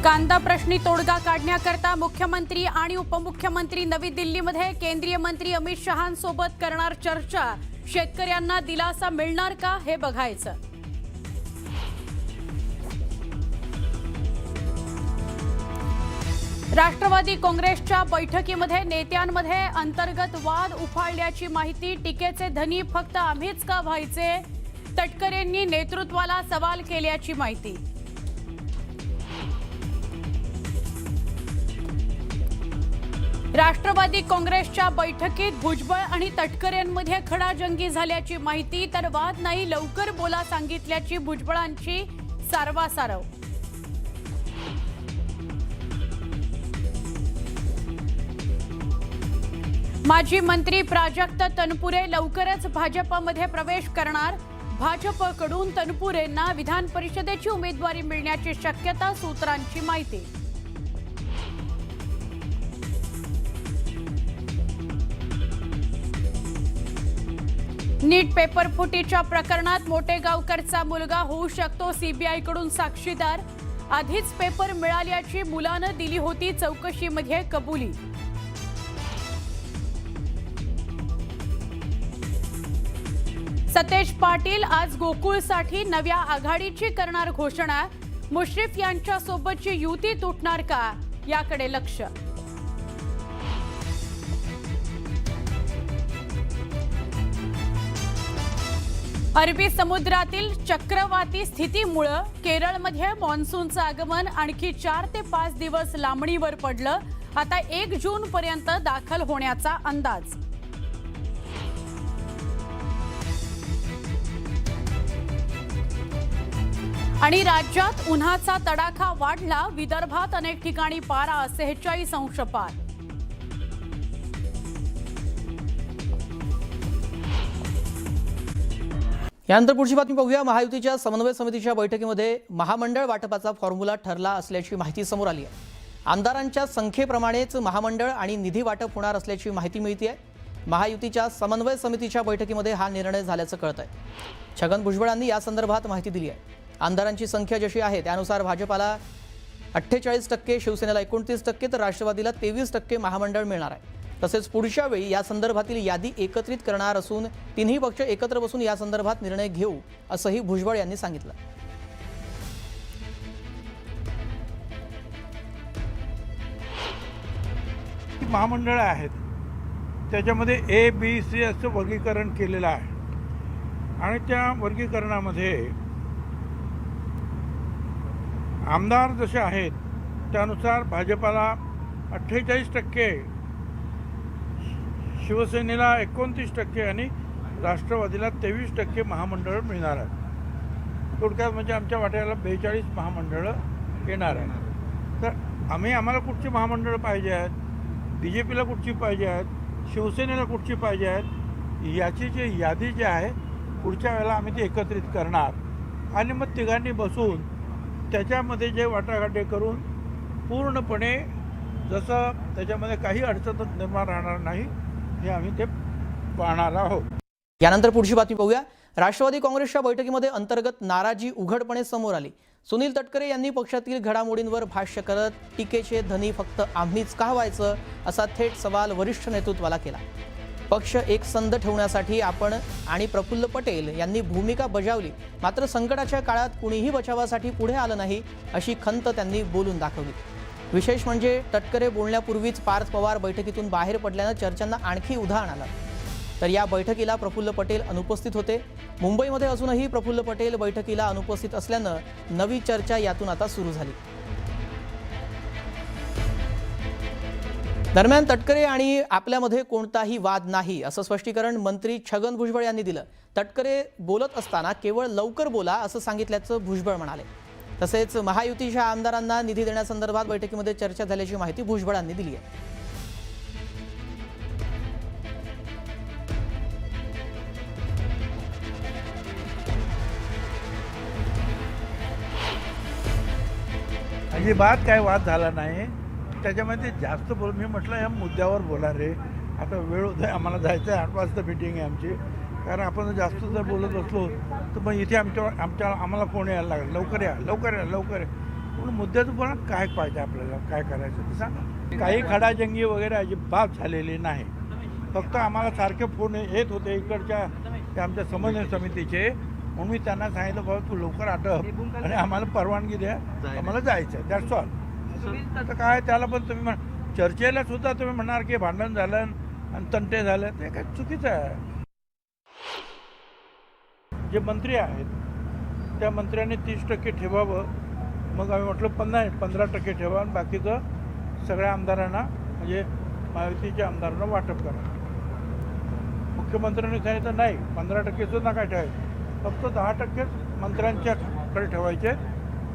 कांदा प्रश्नी तोडगा काढण्याकरता मुख्यमंत्री आणि उपमुख्यमंत्री नवी दिल्लीमध्ये केंद्रीय मंत्री अमित शहांसोबत करणार चर्चा। शेतकऱ्यांना दिलासा मिळणार का हे बघायचं। राष्ट्रवादी काँग्रेसच्या बैठकीमध्ये नेत्यांमध्ये अंतर्गत वाद उफाळल्याची माहिती। टीकेचे धनी फक्त आम्हीच का व्हायचे? तटकरेंनी नेतृत्वाला सवाल केल्याची माहिती। राष्ट्रवादी काँग्रेसच्या बैठकीत भुजबळ आणि तटकरेंमध्ये खडाजंगी झाल्याची माहिती। तर वाद नाही, लवकर बोला सांगितल्याची भुजबळांची सारवासारव। माजी मंत्री प्राजक्त तनपुरे लवकरच भाजपमध्ये प्रवेश करणार। भाजपकडून तनपुरेंना विधान परिषदेची उमेदवारी मिळण्याची शक्यता, सूत्रांची माहिती। नीट पेपर फुटीच्या प्रकरणात मोटेगावकरचा मुलगा होऊ शकतो सीबीआयकडून साक्षीदार। आधीच पेपर मिळाल्याची मुलानं दिली होती चौकशीमध्ये कबुली। सतेज पाटील आज गोकुळसाठी नव्या आघाडीची करणार घोषणा। मुश्रीफ यांच्या सोबतची युती तुटणार का, याकडे लक्ष। अरबी समुद्रातील चक्रवाती स्थितीमुळे केरळमध्ये मान्सूनचं आगमन आणखी 4 ते 5 दिवस लांबणीवर पडलं। आता 1 जून पर्यंत दाखल होण्याचा अंदाज। आणि राज्यात उन्हाचा तडाखा वाढला। विदर्भात अनेक ठिकाणी पारा 46 अंश पार। यानंतर पुढची बातमी पाहूया। महायुतीच्या समन्वय समितीच्या बैठकीमध्ये महामंडळ वाटपाचा फॉर्म्युला ठरला असल्याची माहिती समोर आली आहे। आमदारांच्या संख्येप्रमाणेच महामंडळ आणि निधी वाटप होणार असल्याची माहिती मिळते आहे। महायुतीच्या समन्वय समितीच्या बैठकीमध्ये हा निर्णय झाल्याचं कळत आहे। छगन भुजबळांनी या संदर्भात माहिती दिली आहे। आमदारांची संख्या जशी आहे त्यानुसार भाजपाला 48%, शिवसेनेला 29% तर राष्ट्रवादीला 23% महामंडळ मिळणार आहे। तसेच पुढच्या वेळी या संदर्भातील यादी एकत्रित करणार असून तिन्ही पक्ष एकत्र बसून या संदर्भात निर्णय घेऊ असंही भुजबळ यांनी सांगितलं। महामंडळ आहेत त्याच्यामध्ये ए बी सी असं वर्गीकरण केलेलं आहे आणि त्या वर्गीकरणामध्ये आमदार जसे आहेत त्यानुसार भाजपाला 48%, शिवसेनेला 29% आणि राष्ट्रवादीला 23% महामंडळ मिळणार आहे। थोडक्यात म्हणजे आमच्या वाट्याला 42 महामंडळं येणार आहे। तर आम्हाला कुठची महामंडळं पाहिजे आहेत, BJPला कुठची पाहिजे आहेत, शिवसेनेला कुठची पाहिजे आहेत, याची जी यादी जी आहे पुढच्या वेळेला आम्ही ती एकत्रित करणार आणि मग तिघांनी बसून त्याच्यामध्ये जे वाटाघाटी करून पूर्णपणे जसं त्याच्यामध्ये काही अडचण निर्माण राहणार नाही हे आम्ही ते पाहणार आहोत। यानंतर पुढची बातमी पाहूया। राष्ट्रवादी काँग्रेसच्या बैठकीमध्ये अंतर्गत नाराजी उघडपणे समोर आली। सुनील तटकरे यांनी पक्षातील घडामोडींवर भाष्य करत टीकेचे धनी फक्त आम्हीच का व्हायचं असा थेट सवाल वरिष्ठ नेतृत्वाला केला। पक्ष एकसंध ठेवण्यासाठी आपण आणि प्रफुल्ल पटेल यांनी भूमिका बजावली, मात्र संकटाच्या काळात कुणीही बचावासाठी पुढे आलं नाही अशी खंत त्यांनी बोलून दाखवली। विशेष म्हणजे तटकरे बोलण्यापूर्वीच पार्थ पवार बैठकीतून बाहेर पडल्यानं चर्चांना आणखी उधाण आलं। तर या बैठकीला प्रफुल्ल पटेल अनुपस्थित होते। मुंबईमध्ये असूनही प्रफुल्ल पटेल बैठकीला अनुपस्थित असल्यानं नवी चर्चा यातून आता सुरू झाली। दरम्यान तटकरे आणि आपल्यामध्ये कोणताही वाद नाही असं स्पष्टीकरण मंत्री छगन भुजबळ यांनी दिलं। तटकरे बोलत असताना केवळ लवकर बोला असं सांगितल्याचं भुजबळ म्हणाले। तसेच महायुतीच्या आमदारांना निधी देण्यासंदर्भात बैठकीमध्ये चर्चा झाल्याची माहिती भुजबळांनी दिली आहे। अजिबात काय वाद झाला नाही त्याच्यामध्ये जास्त मी म्हटलं या मुद्द्यावर बोला रे, आता वेळ होत आहे, आम्हाला जायचं आहे, 8 वाजता मीटिंग आहे आमची। कारण आपण जास्त जर बोलत असलो तर मग इथे आम्हाला फोन यायला लागला, लवकर या लवकर या लवकर या। पण मुद्द्याचं पण काय पाहिजे आपल्याला, काय करायचं ते सांगा. काही खडाजंगी वगैरे अजिबात झालेली नाही. फक्त आम्हाला सारखे फोन येत होते इकडच्या त्या आमच्या समन्वय समितीचे, म्हणून मी त्यांना सांगितलं बाबा तू लवकर आटप आणि आम्हाला परवानगी द्या, आम्हाला जायचं आहे, दॅट्स ऑल. आता काय त्याला पण तुम्ही चर्चेला सुद्धा तुम्ही म्हणणार की भांडण झालं आणि तंटे झाले, ते काय चुकीचं आहे. जे मंत्री आहेत त्या मंत्र्यांनी 30% ठेवावं. मग आम्ही म्हटलं 15% ठेवा आणि बाकीचं सगळ्या आमदारांना म्हणजे महायुतीच्या आमदारांना वाटप करा. मुख्यमंत्र्यांनी सांगितलं नाही 15% सुद्धा काय ठेवायचं, फक्त 10% मंत्र्यांच्याकडे ठेवायचे,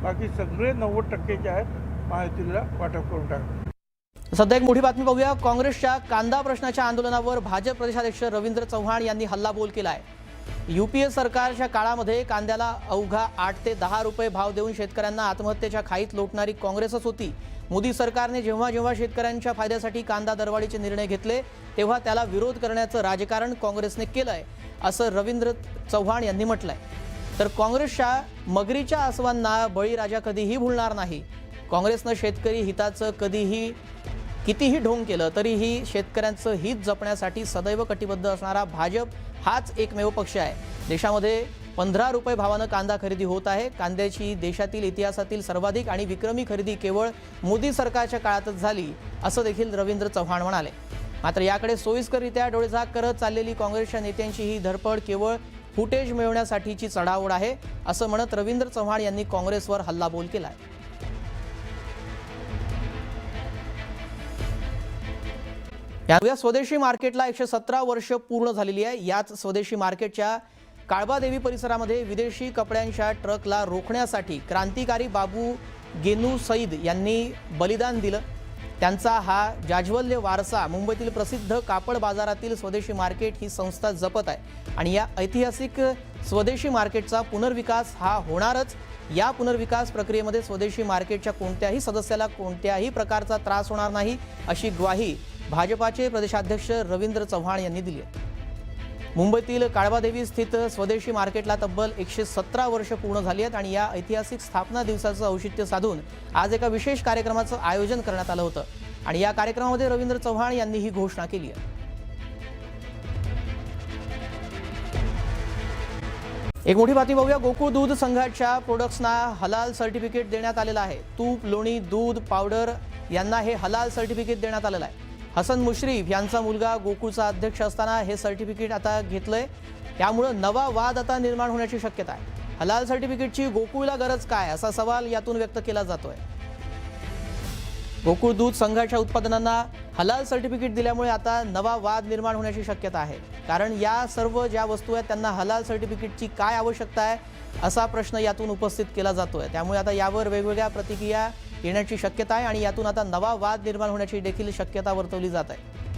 बाकी सगळे 90% जे आहेत महायुतीला वाटप करून टाका. सध्या एक मोठी बातमी पाहूया. काँग्रेसच्या कांदा प्रश्नाच्या आंदोलनावर भाजप प्रदेशाध्यक्ष रवींद्र चव्हाण यांनी हल्लाबोल केला आहे. UPA सरकारच्या काळामध्ये कांद्याला अवघा 8 ते 10 रुपये भाव देऊन शेतकऱ्यांना आत्महत्येच्या खाईत लोटणारी काँग्रेसच होती. मोदी सरकारने जेव्हा जेव्हा शेतकऱ्यांच्या फायद्यासाठी कांदा दरवाढीचे निर्णय घेतले तेव्हा त्याला विरोध करण्याचं राजकारण काँग्रेसने केलंय, असं रवींद्र चव्हाण यांनी म्हटलंय. तर काँग्रेसच्या मगरीच्या आसवांना बळीराजा कधीही भुलणार नाही. काँग्रेसनं शेतकरी हिताचं कितीही ढोंग केलं तरीही शेतकऱ्यांचं हित जपण्यासाठी सदैव कटिबद्ध असणारा भाजप हाच एकमेव पक्ष आहे. देशामध्ये 15 रुपये भावानं कांदा खरेदी होत आहे. कांद्याची देशातील इतिहासातील सर्वाधिक आणि विक्रमी खरेदी केवळ मोदी सरकारच्या काळातच झाली, असं देखील रवींद्र चव्हाण म्हणाले. मात्र याकडे सोयीस्कररित्या डोळेझाक करत चाललेली काँग्रेसच्या नेत्यांची ही धडपड केवळ फुटेज मिळवण्यासाठीची चढाओढ आहे, असं म्हणत रवींद्र चव्हाण यांनी काँग्रेसवर हल्लाबोल केलाय. या स्वदेशी मार्केटला 117 वर्ष पूर्ण झालेली आहे. याच स्वदेशी मार्केटच्या काळबादेवी परिसरामध्ये विदेशी कपड्यांच्या ट्रकला रोखण्यासाठी क्रांतिकारी बाबू गेनू सईद यांनी बलिदान दिलं. त्यांचा हा जाज्वल्य वारसा मुंबईतील प्रसिद्ध कापड बाजारातील स्वदेशी मार्केट ही संस्था जपत आहे आणि या ऐतिहासिक स्वदेशी मार्केटचा पुनर्विकास हा होणारच. या पुनर्विकास प्रक्रियेमध्ये स्वदेशी मार्केटच्या कोणत्याही सदस्याला कोणत्याही प्रकारचा त्रास होणार नाही, अशी ग्वाही भाजपाचे प्रदेशाध्यक्ष रवींद्र चव्हाण यांनी दिली आहे. मुंबईतील काळबादेवी स्थित स्वदेशी मार्केटला तब्बल 117 वर्ष पूर्ण झाली आहेत आणि या ऐतिहासिक स्थापना दिवसाचं औचित्य साधून आज एका विशेष कार्यक्रमाचं आयोजन करण्यात आलं होतं आणि या कार्यक्रमामध्ये रवींद्र चव्हाण यांनी ही घोषणा केली आहे. एक मोठी बातमी पाहूया. गोकुळ दूध संघाच्या प्रोडक्ट्सना हलाल सर्टिफिकेट देण्यात आलेलं आहे. तूप, लोणी, दूध, पावडर यांना हे हलाल सर्टिफिकेट देण्यात आलेलं आहे. हसन मुश्रीफ यांचा मुलगा गोकुळचा अध्यक्ष असताना हे सर्टिफिकेट आता घेतलंय. त्यामुळे नवा वाद आता निर्माण होण्याची शक्यता आहे. हलाल सर्टिफिकेटची गोकुळला गरज काय, असा सवाल यातून व्यक्त केला जातोय. गोकुळ दूध संघाच्या उत्पादनांना हलाल सर्टिफिकेट दिल्यामुळे आता नवा वाद निर्माण होण्याची शक्यता आहे. कारण या सर्व ज्या वस्तू आहेत त्यांना हलाल सर्टिफिकेटची काय आवश्यकता आहे, असा प्रश्न यातून उपस्थित केला जातोय. त्यामुळे आता यावर वेगवेगळ्या प्रतिक्रिया येण्याची शक्यता आहे आणि यातून आता नवा वाद निर्माण होण्याची देखील शक्यता वर्तवली जात आहे.